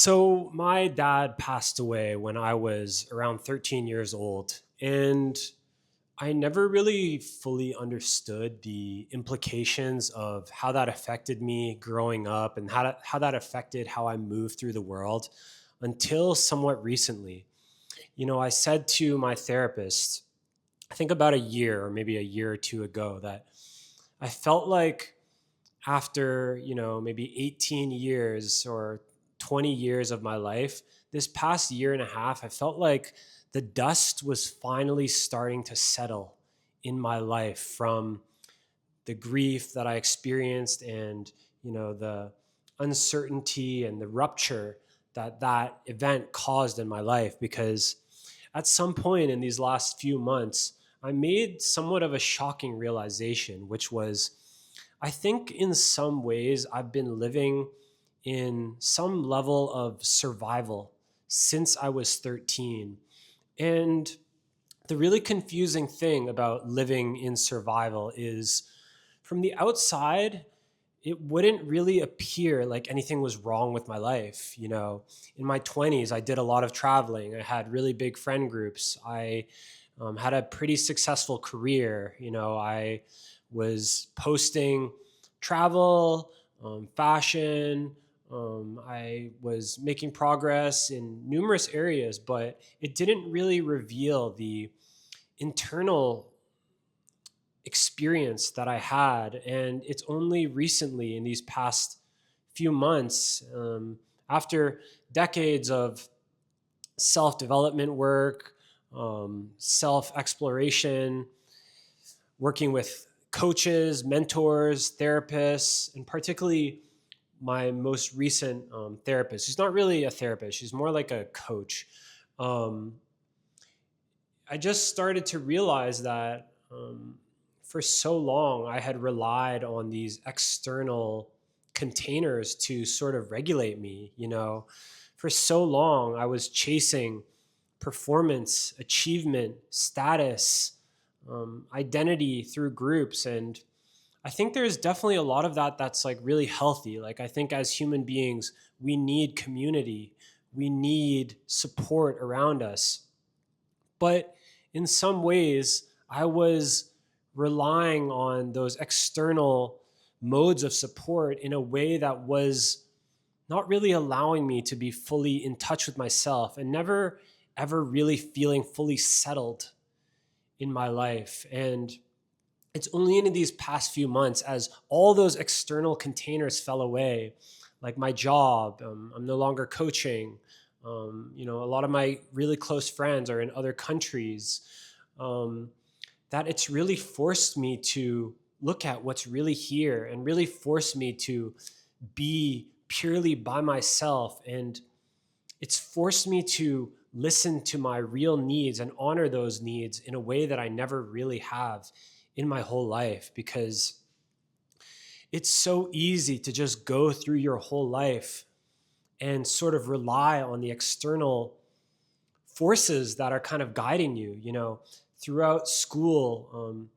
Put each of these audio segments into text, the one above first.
So, my dad passed away when I was around 13 years old, and I never really fully understood the implications of how that affected me growing up and how that affected how I moved through the world until somewhat recently. I said to my therapist, I think about a year or maybe a year or two ago, that I felt like after, maybe 18 years or 20 years of my life, this past year and a half, I felt like the dust was finally starting to settle in my life from the grief that I experienced and, the uncertainty and the rupture that event caused in my life. Because at some point in these last few months, I made somewhat of a shocking realization, which was I think in some ways I've been living in some level of survival since I was 13. And the really confusing thing about living in survival is from the outside, it wouldn't really appear like anything was wrong with my life. In my 20s, I did a lot of traveling. I had really big friend groups. I had a pretty successful career. I was posting travel, fashion. I was making progress in numerous areas, but it didn't really reveal the internal experience that I had. And it's only recently, in these past few months, after decades of self development work, self exploration, working with coaches, mentors, therapists, and particularly my most recent therapist. She's not really a therapist, she's more like a coach. Um, I just started to realize that for so long I had relied on these external containers to sort of regulate me. For so long I was chasing performance, achievement, status, identity through groups. And I think there's definitely a lot of that that's like really healthy. Like, I think as human beings, we need community, we need support around us. But in some ways, I was relying on those external modes of support in a way that was not really allowing me to be fully in touch with myself and never ever really feeling fully settled in my life. And it's only in these past few months, as all those external containers fell away, like my job, I'm no longer coaching. A lot of my really close friends are in other countries. Um, that it's really forced me to look at what's really here and really forced me to be purely by myself. And it's forced me to listen to my real needs and honor those needs in a way that I never really have in my whole life. Because it's so easy to just go through your whole life and sort of rely on the external forces that are kind of guiding you, throughout school,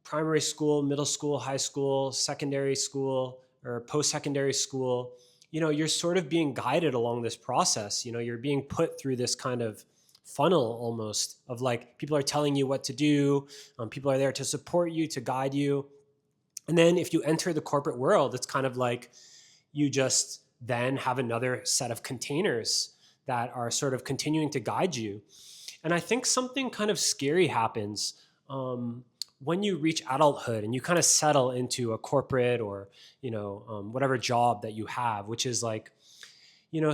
primary school, middle school, high school, secondary school, or post-secondary school. You're sort of being guided along this process. You're being put through this kind of funnel almost of like people are telling you what to do. People are there to support you, to guide you. And then if you enter the corporate world, it's kind of like you just then have another set of containers that are sort of continuing to guide you. And I think something kind of scary happens when you reach adulthood and you kind of settle into a corporate or whatever job that you have, which is like,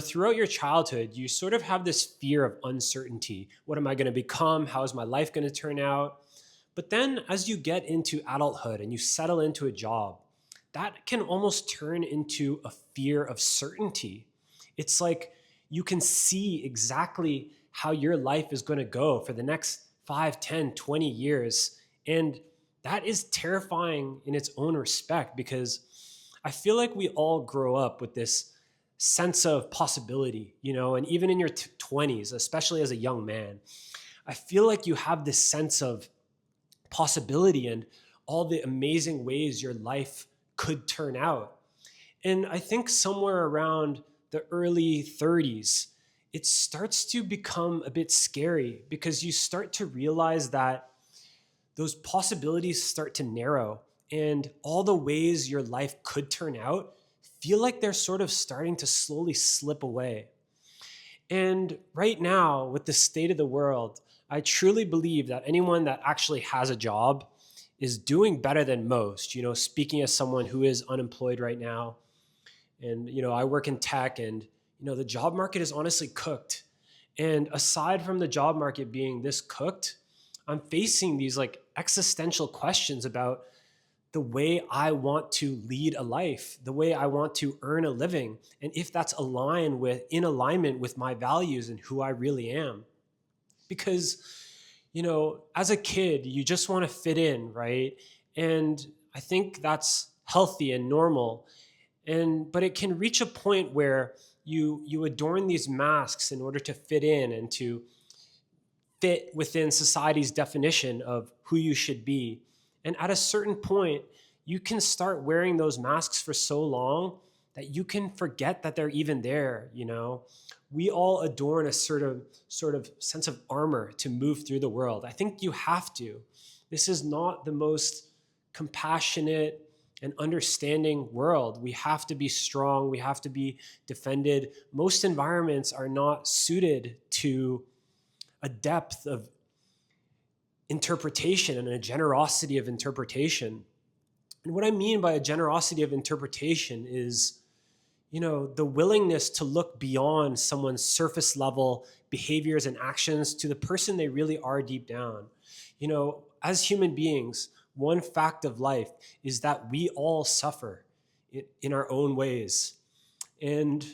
throughout your childhood, you sort of have this fear of uncertainty. What am I going to become? How is my life going to turn out? But then as you get into adulthood and you settle into a job, that can almost turn into a fear of certainty. It's like you can see exactly how your life is going to go for the next 5, 10, 20 years. And that is terrifying in its own respect, because I feel like we all grow up with this sense of possibility, and even in your 20s, especially as a young man, I feel like you have this sense of possibility and all the amazing ways your life could turn out. And I think somewhere around the early 30s, it starts to become a bit scary because you start to realize that those possibilities start to narrow and all the ways your life could turn out feel like they're sort of starting to slowly slip away. And right now, with the state of the world, I truly believe that anyone that actually has a job is doing better than most. Speaking as someone who is unemployed right now, and I work in tech, and the job market is honestly cooked. And aside from the job market being this cooked, I'm facing these like existential questions about the way I want to lead a life, the way I want to earn a living, and if that's in alignment with my values and who I really am. Because, as a kid, you just want to fit in, right? And I think that's healthy and normal. But it can reach a point where you adorn these masks in order to fit in and to fit within society's definition of who you should be. And at a certain point, you can start wearing those masks for so long that you can forget that they're even there. We all adorn a sort of sense of armor to move through the world. I think you have to. This is not the most compassionate and understanding world. We have to be strong. We have to be defended. Most environments are not suited to a depth of interpretation and a generosity of interpretation. And what I mean by a generosity of interpretation is, the willingness to look beyond someone's surface level behaviors and actions to the person they really are deep down. As human beings, one fact of life is that we all suffer in our own ways. And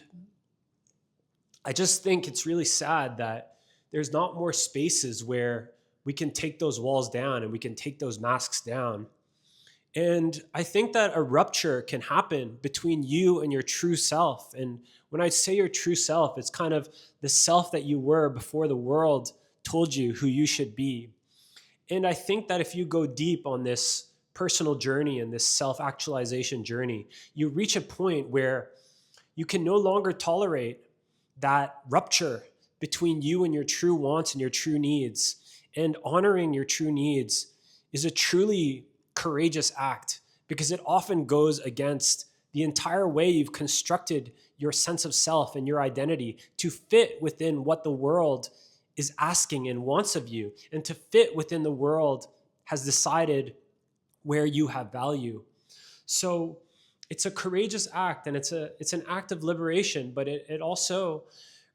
I just think it's really sad that there's not more spaces where we can take those walls down and we can take those masks down. And I think that a rupture can happen between you and your true self. And when I say your true self, it's kind of the self that you were before the world told you who you should be. And I think that if you go deep on this personal journey and this self-actualization journey, you reach a point where you can no longer tolerate that rupture between you and your true wants and your true needs. And honoring your true needs is a truly courageous act because it often goes against the entire way you've constructed your sense of self and your identity to fit within what the world is asking and wants of you, and to fit within the world has decided where you have value. So it's a courageous act, and it's an act of liberation, but it also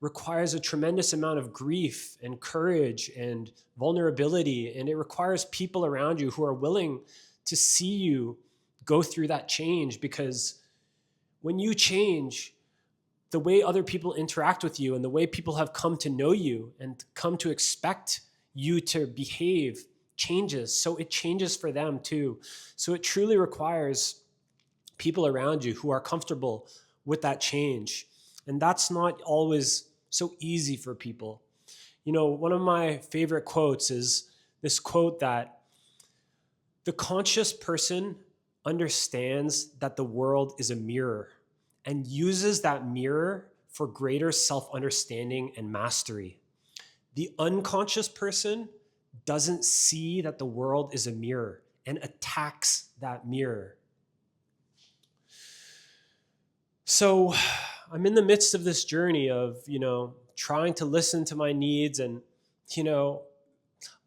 requires a tremendous amount of grief and courage and vulnerability. And it requires people around you who are willing to see you go through that change, because when you change, the way other people interact with you and the way people have come to know you and come to expect you to behave changes. So it changes for them too. So it truly requires people around you who are comfortable with that change. And that's not always so easy for people. One of my favorite quotes is this quote that the conscious person understands that the world is a mirror and uses that mirror for greater self-understanding and mastery. The unconscious person doesn't see that the world is a mirror and attacks that mirror. So I'm in the midst of this journey of, trying to listen to my needs and,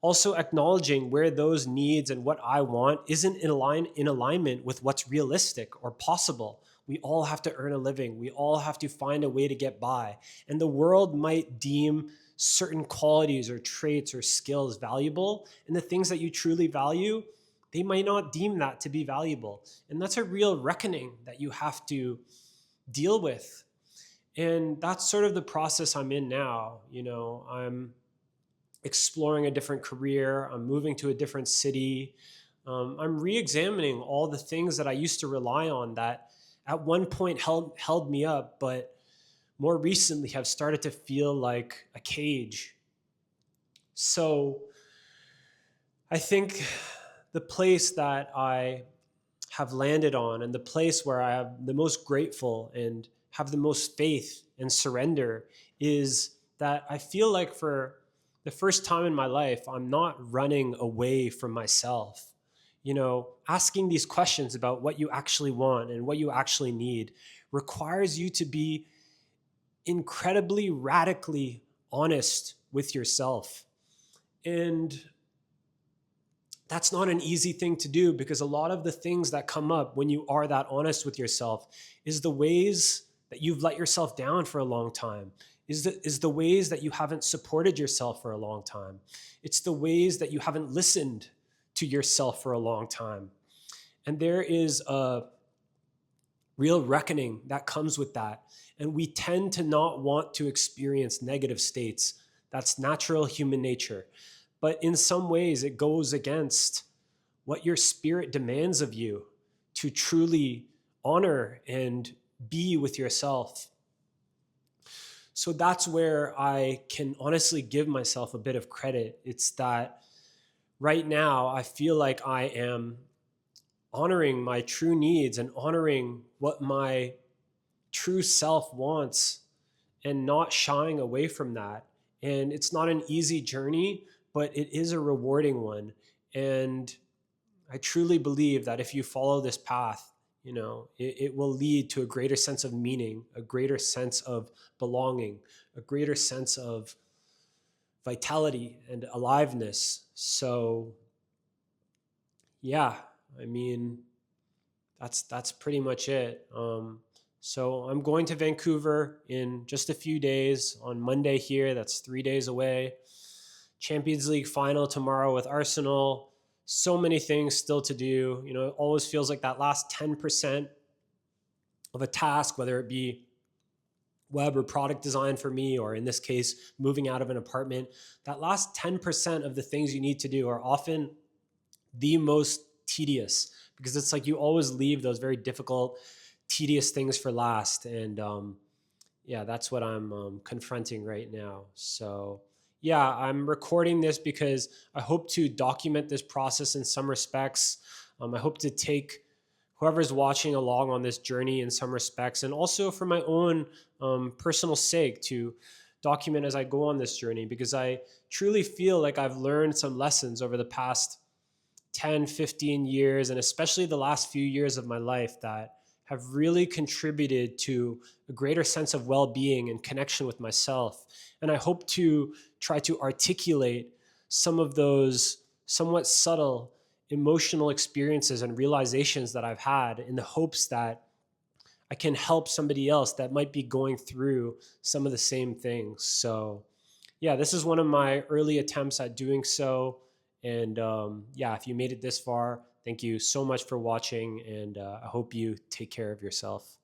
also acknowledging where those needs and what I want isn't in alignment with what's realistic or possible. We all have to earn a living. We all have to find a way to get by. And the world might deem certain qualities or traits or skills valuable, and the things that you truly value, they might not deem that to be valuable. And that's a real reckoning that you have to deal with. And that's sort of the process I'm in now. I'm exploring a different career. I'm moving to a different city. I'm re-examining all the things that I used to rely on that at one point held me up, but more recently have started to feel like a cage. So I think the place that I have landed on and the place where I am the most grateful and have the most faith and surrender is that I feel like for the first time in my life, I'm not running away from myself. Asking these questions about what you actually want and what you actually need requires you to be incredibly radically honest with yourself. And that's not an easy thing to do, because a lot of the things that come up when you are that honest with yourself is the ways that you've let yourself down for a long time, is the ways that you haven't supported yourself for a long time. It's the ways that you haven't listened to yourself for a long time. And there is a real reckoning that comes with that. And we tend to not want to experience negative states. That's natural human nature. But in some ways, it goes against what your spirit demands of you to truly honor and be with yourself. So that's where I can honestly give myself a bit of credit. It's that right now, I feel like I am honoring my true needs and honoring what my true self wants and not shying away from that. And it's not an easy journey, but it is a rewarding one. And I truly believe that if you follow this path, it will lead to a greater sense of meaning, a greater sense of belonging, a greater sense of vitality and aliveness. So yeah, I mean, that's pretty much it. So I'm going to Vancouver in just a few days on Monday here. That's 3 days away. Champions League final tomorrow with Arsenal. So many things still to do. It always feels like that last 10% of a task, whether it be web or product design for me, or in this case, moving out of an apartment, that last 10% of the things you need to do are often the most tedious, because it's like you always leave those very difficult, tedious things for last. And yeah, that's what I'm confronting right now. So yeah, I'm recording this because I hope to document this process in some respects. I hope to take whoever's watching along on this journey in some respects, and also for my own personal sake to document as I go on this journey, because I truly feel like I've learned some lessons over the past 10, 15 years, and especially the last few years of my life, that have really contributed to a greater sense of well-being and connection with myself. And I hope to try to articulate some of those somewhat subtle emotional experiences and realizations that I've had, in the hopes that I can help somebody else that might be going through some of the same things. So yeah, this is one of my early attempts at doing so. And yeah, if you made it this far, thank you so much for watching, and I hope you take care of yourself.